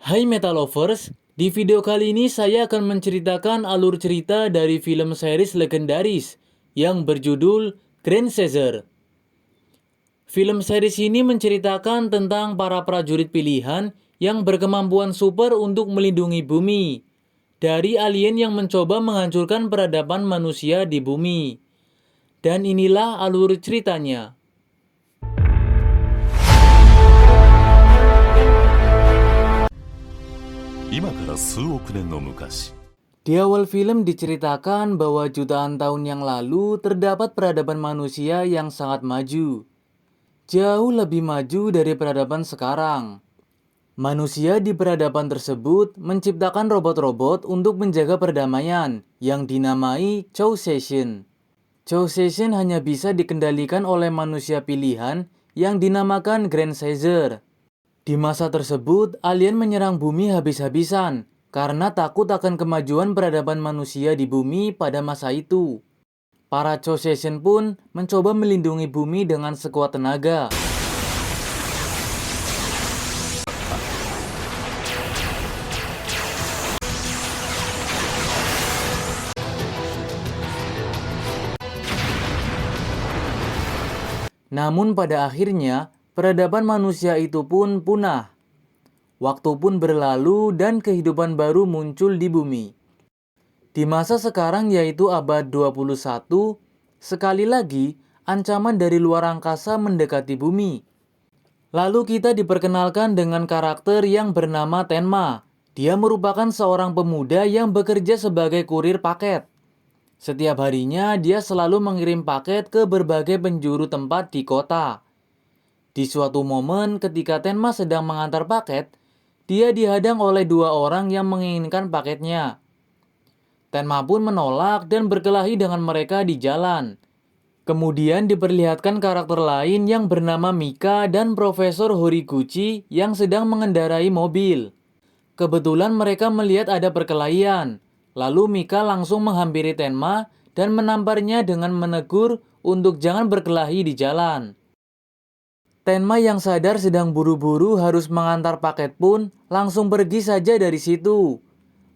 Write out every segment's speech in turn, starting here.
Hai Metalovers, di video kali ini saya akan menceritakan alur cerita dari film series legendaris yang berjudul Grand Caesar. Film series ini menceritakan tentang para prajurit pilihan yang berkemampuan super untuk melindungi bumi dari alien yang mencoba menghancurkan peradaban manusia di bumi. Dan inilah alur ceritanya. Di awal film diceritakan bahwa jutaan tahun yang lalu terdapat peradaban manusia yang sangat maju. Jauh lebih maju dari peradaban sekarang. Manusia di peradaban tersebut menciptakan robot-robot untuk menjaga perdamaian yang dinamai Chow Session. Chow Session hanya bisa dikendalikan oleh manusia pilihan yang dinamakan Grand Caesar. Di masa tersebut, alien menyerang bumi habis-habisan karena takut akan kemajuan peradaban manusia di bumi pada masa itu. Para Chow Session pun mencoba melindungi bumi dengan sekuat tenaga. Namun pada akhirnya, peradaban manusia itu pun punah. Waktu pun berlalu dan kehidupan baru muncul di bumi. Di masa sekarang yaitu abad 21, sekali lagi ancaman dari luar angkasa mendekati bumi. Lalu kita diperkenalkan dengan karakter yang bernama Tenma. Dia merupakan seorang pemuda yang bekerja sebagai kurir paket. Setiap harinya dia selalu mengirim paket ke berbagai penjuru tempat di kota. Di suatu momen ketika Tenma sedang mengantar paket, dia dihadang oleh dua orang yang menginginkan paketnya. Tenma pun menolak dan berkelahi dengan mereka di jalan. Kemudian diperlihatkan karakter lain yang bernama Mika dan Profesor Horiguchi yang sedang mengendarai mobil. Kebetulan mereka melihat ada perkelahian. Lalu Mika langsung menghampiri Tenma dan menamparnya dengan menegur untuk jangan berkelahi di jalan. Tenma yang sadar sedang buru-buru harus mengantar paket pun langsung pergi saja dari situ.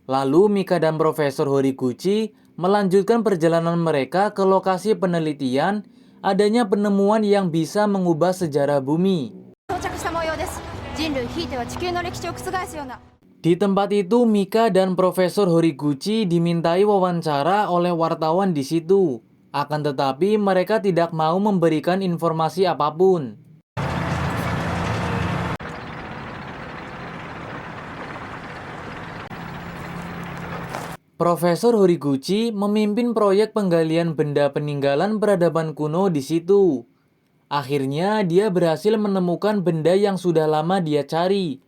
Lalu Mika dan Profesor Horiguchi melanjutkan perjalanan mereka ke lokasi penelitian adanya penemuan yang bisa mengubah sejarah bumi. Di tempat itu, Mika dan Profesor Horiguchi dimintai wawancara oleh wartawan di situ. Akan tetapi mereka tidak mau memberikan informasi apapun. Profesor Horiguchi memimpin proyek penggalian benda peninggalan peradaban kuno di situ. Akhirnya dia berhasil menemukan benda yang sudah lama dia cari.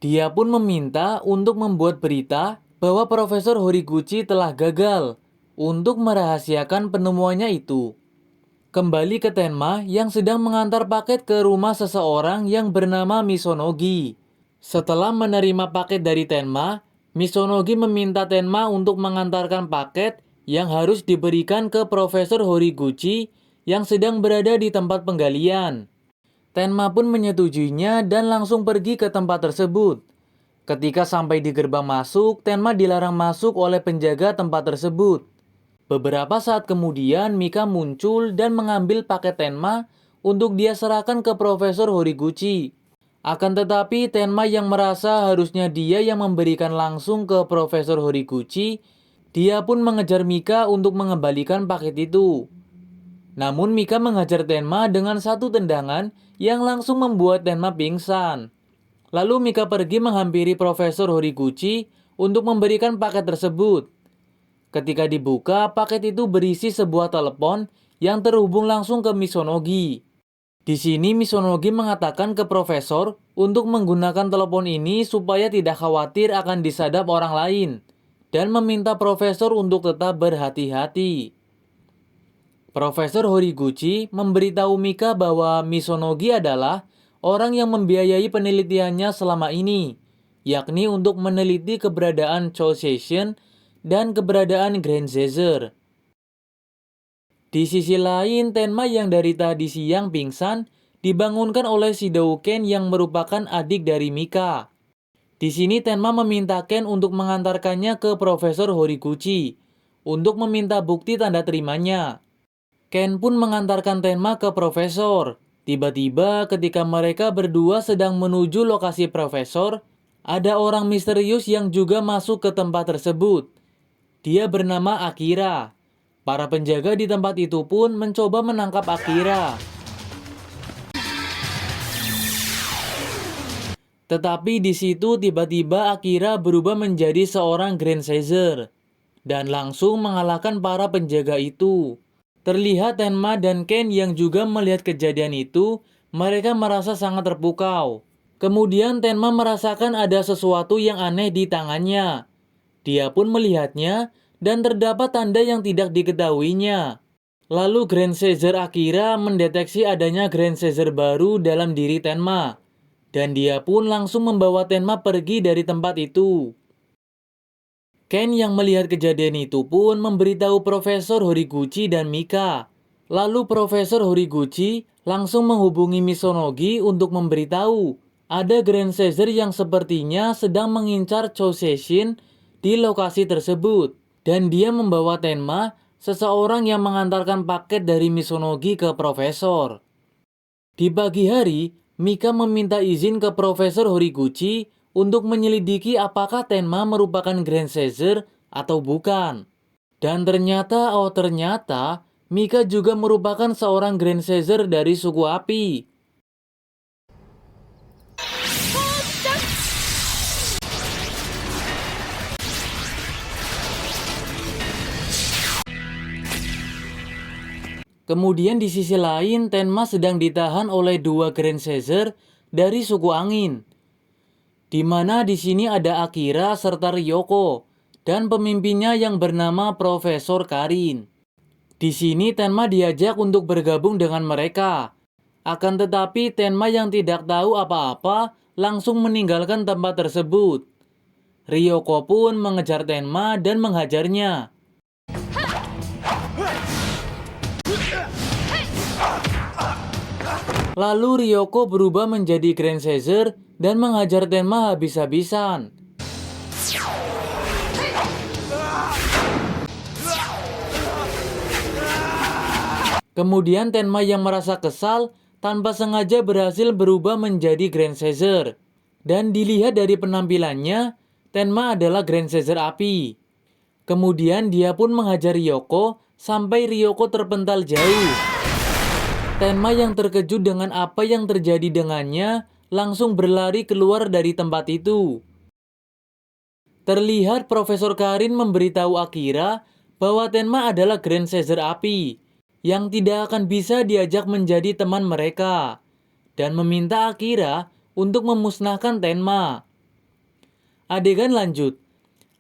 Dia pun meminta untuk membuat berita bahwa Profesor Horiguchi telah gagal untuk merahasiakan penemuannya itu. Kembali ke Tenma yang sedang mengantar paket ke rumah seseorang yang bernama Misonogi. Setelah menerima paket dari Tenma, Misonogi meminta Tenma untuk mengantarkan paket yang harus diberikan ke Profesor Horiguchi yang sedang berada di tempat penggalian. Tenma pun menyetujuinya dan langsung pergi ke tempat tersebut. Ketika sampai di gerbang masuk, Tenma dilarang masuk oleh penjaga tempat tersebut. Beberapa saat kemudian Mika muncul dan mengambil paket Tenma untuk dia serahkan ke Profesor Horiguchi. Akan tetapi Tenma yang merasa harusnya dia yang memberikan langsung ke Profesor Horiguchi, dia pun mengejar Mika untuk mengembalikan paket itu. Namun Mika mengajar Tenma dengan satu tendangan yang langsung membuat Tenma pingsan. Lalu Mika pergi menghampiri Profesor Horiguchi untuk memberikan paket tersebut. Ketika dibuka, paket itu berisi sebuah telepon yang terhubung langsung ke Misonogi. Di sini Misonogi mengatakan ke Profesor untuk menggunakan telepon ini supaya tidak khawatir akan disadap orang lain dan meminta Profesor untuk tetap berhati-hati. Profesor Horiguchi memberitahu Mika bahwa Misonogi adalah orang yang membiayai penelitiannya selama ini, yakni untuk meneliti keberadaan Chow Session dan keberadaan Grand Caesar. Di sisi lain, Tenma yang dari tadi siang pingsan dibangunkan oleh Shidouken yang merupakan adik dari Mika. Di sini Tenma meminta Ken untuk mengantarkannya ke Profesor Horiguchi untuk meminta bukti tanda terimanya. Ken pun mengantarkan Tenma ke Profesor. Tiba-tiba ketika mereka berdua sedang menuju lokasi Profesor, ada orang misterius yang juga masuk ke tempat tersebut. Dia bernama Akira. Para penjaga di tempat itu pun mencoba menangkap Akira. Tetapi di situ tiba-tiba Akira berubah menjadi seorang Grand Caesar dan langsung mengalahkan para penjaga itu. Terlihat Tenma dan Ken yang juga melihat kejadian itu, mereka merasa sangat terpukau. Kemudian Tenma merasakan ada sesuatu yang aneh di tangannya. Dia pun melihatnya dan terdapat tanda yang tidak diketahuinya. Lalu Grand Caesar Akira mendeteksi adanya Grand Caesar baru dalam diri Tenma. Dan dia pun langsung membawa Tenma pergi dari tempat itu. Ken yang melihat kejadian itu pun memberitahu Profesor Horiguchi dan Mika. Lalu Profesor Horiguchi langsung menghubungi Misonogi untuk memberitahu ada Grand Caesar yang sepertinya sedang mengincar Chou Seshin di lokasi tersebut. Dan dia membawa Tenma, seseorang yang mengantarkan paket dari Misonogi ke Profesor. Di pagi hari, Mika meminta izin ke Profesor Horiguchi untuk menyelidiki apakah Tenma merupakan Grand Caesar atau bukan. Dan ternyata, Mika juga merupakan seorang Grand Caesar dari suku api. Kemudian di sisi lain, Tenma sedang ditahan oleh dua Grand Caesar dari suku angin. Di mana di sini ada Akira serta Ryoko dan pemimpinnya yang bernama Profesor Karin. Di sini Tenma diajak untuk bergabung dengan mereka. Akan tetapi Tenma yang tidak tahu apa-apa langsung meninggalkan tempat tersebut. Ryoko pun mengejar Tenma dan menghajarnya. Lalu Ryoko berubah menjadi Grand Caesar dan menghajar Tenma habis-habisan. Kemudian Tenma yang merasa kesal tanpa sengaja berhasil berubah menjadi Grand Caesar. Dan dilihat dari penampilannya, Tenma adalah Grand Caesar api. Kemudian dia pun menghajar Ryoko sampai Ryoko terpental jauh. Tenma yang terkejut dengan apa yang terjadi dengannya langsung berlari keluar dari tempat itu. Terlihat Profesor Karin memberitahu Akira bahwa Tenma adalah Grand Caesar api yang tidak akan bisa diajak menjadi teman mereka dan meminta Akira untuk memusnahkan Tenma. Adegan lanjut.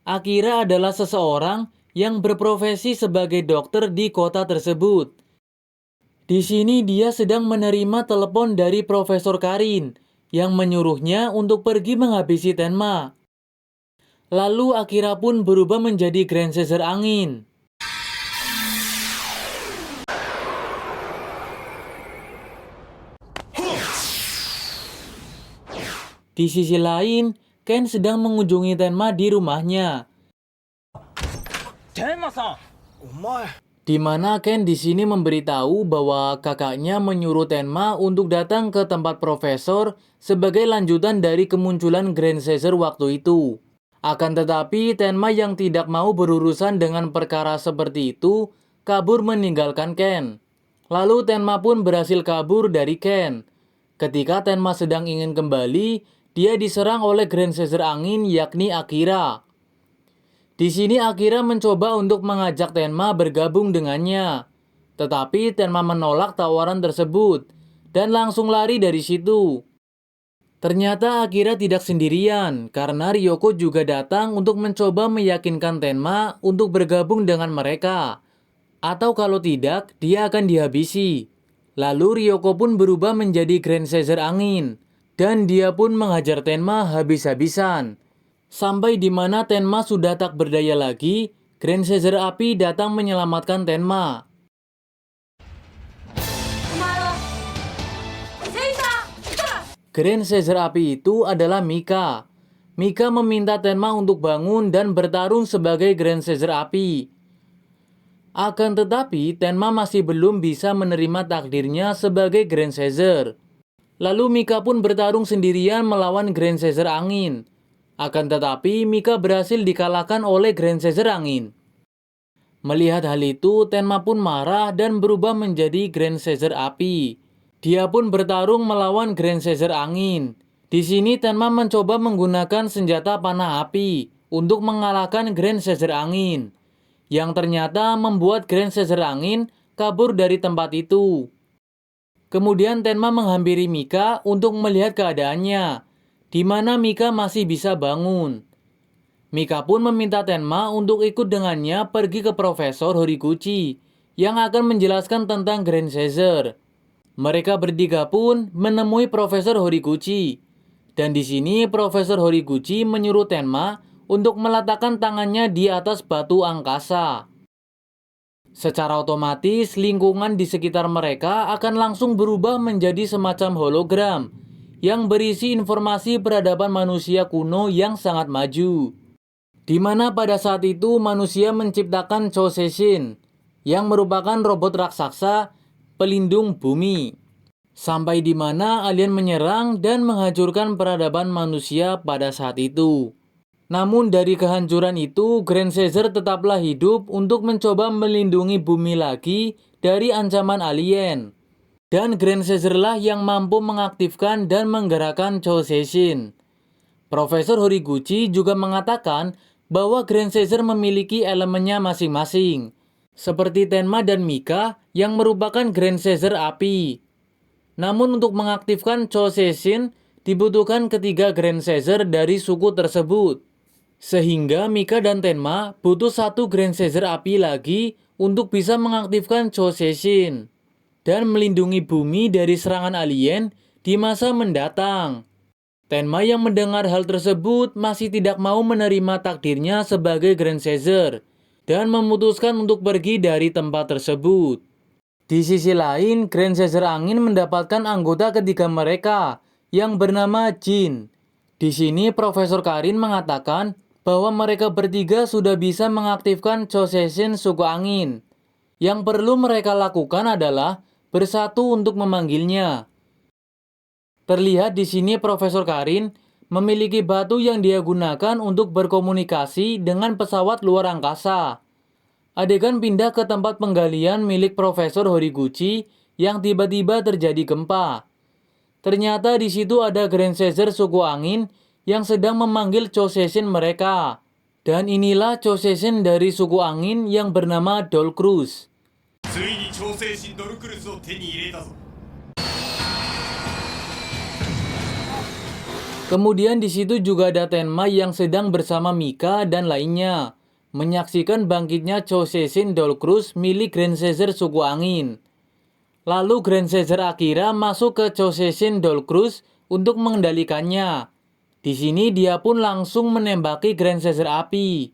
Akira adalah seseorang yang berprofesi sebagai dokter di kota tersebut. Di sini dia sedang menerima telepon dari Profesor Karin yang menyuruhnya untuk pergi menghabisi Tenma. Lalu Akira pun berubah menjadi Grand Caesar angin. Di sisi lain, Ken sedang mengunjungi Tenma di rumahnya. Tenma-san, omae. Di mana Ken di sini memberitahu bahwa kakaknya menyuruh Tenma untuk datang ke tempat Profesor sebagai lanjutan dari kemunculan Grand Caesar waktu itu. Akan tetapi Tenma yang tidak mau berurusan dengan perkara seperti itu kabur meninggalkan Ken. Lalu Tenma pun berhasil kabur dari Ken. Ketika Tenma sedang ingin kembali, dia diserang oleh Grand Caesar angin yakni Akira. Di sini Akira mencoba untuk mengajak Tenma bergabung dengannya. Tetapi Tenma menolak tawaran tersebut dan langsung lari dari situ. Ternyata Akira tidak sendirian karena Ryoko juga datang untuk mencoba meyakinkan Tenma untuk bergabung dengan mereka. Atau kalau tidak, dia akan dihabisi. Lalu Ryoko pun berubah menjadi Grand Caesar angin dan dia pun menghajar Tenma habis-habisan. Sampai di mana Tenma sudah tak berdaya lagi, Grand Caesar api datang menyelamatkan Tenma. Grand Caesar api itu adalah Mika. Mika meminta Tenma untuk bangun dan bertarung sebagai Grand Caesar api. Akan tetapi, Tenma masih belum bisa menerima takdirnya sebagai Grand Caesar. Lalu Mika pun bertarung sendirian melawan Grand Caesar angin. Akan tetapi, Mika berhasil dikalahkan oleh Grand Caesar angin. Melihat hal itu, Tenma pun marah dan berubah menjadi Grand Caesar api. Dia pun bertarung melawan Grand Caesar angin. Di sini Tenma mencoba menggunakan senjata panah api untuk mengalahkan Grand Caesar angin, yang ternyata membuat Grand Caesar angin kabur dari tempat itu. Kemudian Tenma menghampiri Mika untuk melihat keadaannya, di mana Mika masih bisa bangun. Mika pun meminta Tenma untuk ikut dengannya pergi ke Profesor Horiguchi yang akan menjelaskan tentang Grand Caesar. Mereka bertiga pun menemui Profesor Horiguchi. Dan di sini Profesor Horiguchi menyuruh Tenma untuk meletakkan tangannya di atas batu angkasa. Secara otomatis lingkungan di sekitar mereka akan langsung berubah menjadi semacam hologram yang berisi informasi peradaban manusia kuno yang sangat maju. Di mana pada saat itu manusia menciptakan Choseshin yang merupakan robot raksasa pelindung bumi. Sampai di mana alien menyerang dan menghancurkan peradaban manusia pada saat itu. Namun dari kehancuran itu, Grand Caesar tetaplah hidup untuk mencoba melindungi bumi lagi dari ancaman alien. Dan Grand Caesar lah yang mampu mengaktifkan dan menggerakkan Choseshin. Profesor Horiguchi juga mengatakan bahwa Grand Caesar memiliki elemennya masing-masing, seperti Tenma dan Mika yang merupakan Grand Caesar api. Namun untuk mengaktifkan Choseshin dibutuhkan ketiga Grand Caesar dari suku tersebut. Sehingga Mika dan Tenma butuh satu Grand Caesar api lagi untuk bisa mengaktifkan Choseshin dan melindungi bumi dari serangan alien di masa mendatang. Tenma yang mendengar hal tersebut masih tidak mau menerima takdirnya sebagai Grand Caesar dan memutuskan untuk pergi dari tempat tersebut. Di sisi lain, Grand Caesar angin mendapatkan anggota ketiga mereka yang bernama Jin. Di sini Profesor Karin mengatakan bahwa mereka bertiga sudah bisa mengaktifkan Choseshin suku angin. Yang perlu mereka lakukan adalah bersatu untuk memanggilnya. Terlihat di sini Profesor Karin memiliki batu yang dia gunakan untuk berkomunikasi dengan pesawat luar angkasa. Adegan pindah ke tempat penggalian milik Profesor Horiguchi yang tiba-tiba terjadi gempa. Ternyata di situ ada Grand Caesar suku angin yang sedang memanggil Choseshin mereka. Dan inilah Choseshin dari suku angin yang bernama Dolkrus. Kemudian di situ juga ada Tenma yang sedang bersama Mika dan lainnya, menyaksikan bangkitnya Choseshin Dolkrus milik Grand Caesar suku angin. Lalu Grand Caesar Akira masuk ke Choseshin Dolkrus untuk mengendalikannya. Di sini dia pun langsung menembaki Grand Caesar api.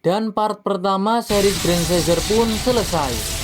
Dan part pertama series Grand Caesar pun selesai.